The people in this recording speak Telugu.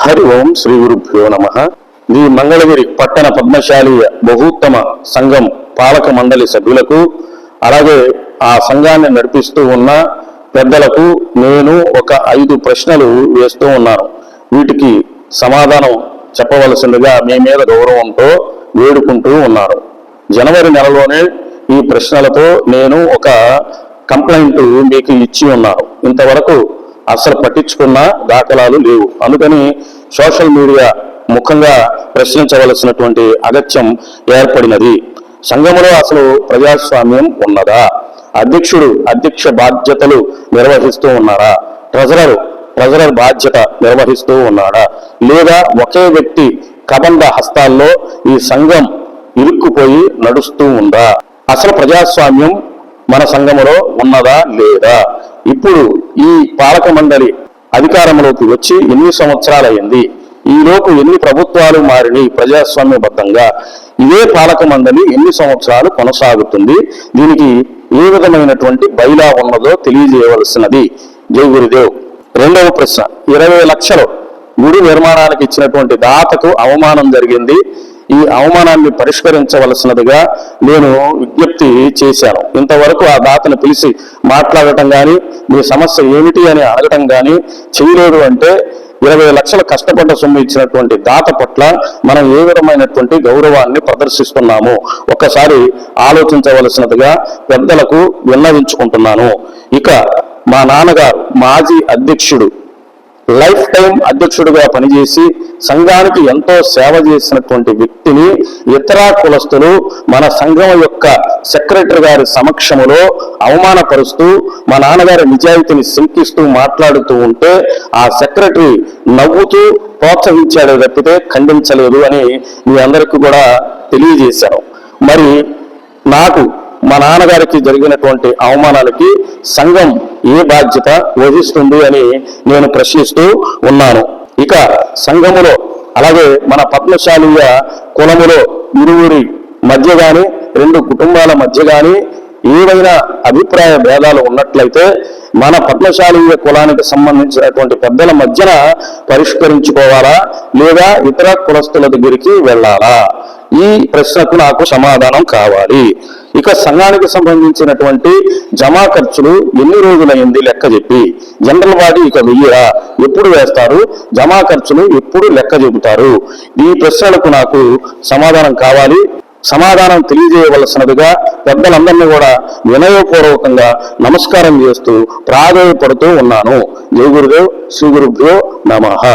హరి ఓం శ్రీ గురుభ్యో నమ. ఈ మంగళగిరి పట్టణ పద్మశాలీయ బహుత్తమ సంఘం పాలక మండలి సభ్యులకు, అలాగే ఆ సంఘాన్ని నడిపిస్తూ ఉన్న పెద్దలకు నేను ఒక 5 ప్రశ్నలు వేస్తూ ఉన్నాను. వీటికి సమాధానం చెప్పవలసిందిగా మీ మీద గౌరవంతో వేడుకుంటూ ఉన్నాను. జనవరి నెలలోనే ఈ ప్రశ్నలతో నేను ఒక కంప్లైంట్ మీకు ఇచ్చి ఉన్నాను. ఇంతవరకు అసలు పట్టించుకున్న దాఖలాలు లేవు. అందుకని సోషల్ మీడియా ముఖంగా ప్రశ్నించవలసినటువంటి అగత్యం ఏర్పడినది. సంఘములో అసలు ప్రజాస్వామ్యం ఉన్నదా? అధ్యక్ష బాధ్యతలు నిర్వహిస్తూ ఉన్నారా? ట్రెజరర్ బాధ్యత నిర్వహిస్తూ ఉన్నాడా? లేదా ఒకే వ్యక్తి కబంధ హస్తాల్లో ఈ సంఘం ఇరుక్కుపోయి నడుస్తూ ఉందా? అసలు ప్రజాస్వామ్యం మన సంఘములో ఉన్నదా లేదా? ఇప్పుడు ఈ పాలక మండలి అధికారంలోకి వచ్చి ఎన్ని సంవత్సరాలైంది? ఈలోపు ఎన్ని ప్రభుత్వాలు మారినాయి ప్రజాస్వామ్యబద్ధంగా? ఇదే పాలక మండలి ఎన్ని సంవత్సరాలు కొనసాగుతుంది? దీనికి ఏ విధమైనటువంటి బైలా ఉన్నదో తెలియజేయవలసినది. జై గురుదేవ్. రెండవ ప్రశ్న, 20 లక్షలు గుడి నిర్మాణానికి ఇచ్చినటువంటి దాతకు అవమానం జరిగింది. ఈ అవమానాన్ని పరిష్కరించవలసినదిగా నేను విజ్ఞప్తి చేశాను. ఇంతవరకు ఆ దాతను పిలిచి మాట్లాడటం కానీ, మీ సమస్య ఏమిటి అని అడగటం కానీ చేయలేదు. అంటే 20 లక్షలు కష్టపడ్డ సొమ్ము ఇచ్చినటువంటి దాత పట్ల మనం ఏ విధమైనటువంటి గౌరవాన్ని ప్రదర్శిస్తున్నాము ఒక్కసారి ఆలోచించవలసినదిగా పెద్దలకు విన్నవించుకుంటున్నాను. ఇక మా నాన్నగారు మాజీ అధ్యక్షుడు, లైఫ్ టైం అధ్యక్షుడిగా పనిచేసి సంఘానికి ఎంతో సేవ చేసినటువంటి వ్యక్తిని ఇతర కులస్తులు మన సంఘం యొక్క సెక్రటరీ గారి సమక్షంలో అవమానపరుస్తూ మా నాన్నగారి నిజాయితీని శంకిస్తూ మాట్లాడుతూ ఉంటే ఆ సెక్రటరీ నవ్వుతూ ప్రోత్సహించాడు తప్పితే ఖండించలేదు అని మీ అందరికీ కూడా తెలియజేశాను. మరి నాకు మా నాన్నగారికి జరిగినటువంటి అవమానానికి సంఘం ఏ బాధ్యత వహిస్తుంది అని నేను ప్రశ్నిస్తూ ఉన్నాను. ఇక సంఘములో అలాగే మన పద్మశాలీయ కులములో ఇరువురి మధ్య కానీ, 2 కుటుంబాల మధ్య కానీ ఏవైనా అభిప్రాయ భేదాలు ఉన్నట్లయితే మన పద్మశాలీయ కులానికి సంబంధించినటువంటి పెద్దల మధ్యన పరిష్కరించుకోవాలా, లేదా ఇతర కులస్తుల దగ్గరికి వెళ్ళాలా? ఈ ప్రశ్నకు నాకు సమాధానం కావాలి. ఇక సంఘానికి సంబంధించినటువంటి జమా ఖర్చులు ఎన్ని రోజులైంది లెక్క చెప్పి, జనరల్ బాడీ ఇక వెయ్యరా, ఎప్పుడు వేస్తారు? జమా ఖర్చులు ఎప్పుడు లెక్క చెబుతారు? ఈ ప్రశ్నలకు నాకు సమాధానం కావాలి. సమాధానం తెలియజేయవలసినదిగా పెద్దలందరినీ కూడా వినయపూర్వకంగా నమస్కారం చేస్తూ ప్రాధాన్యపడుతూ ఉన్నాను. జై గురుదేవ్. శ్రీ గురుభ్యో నమః.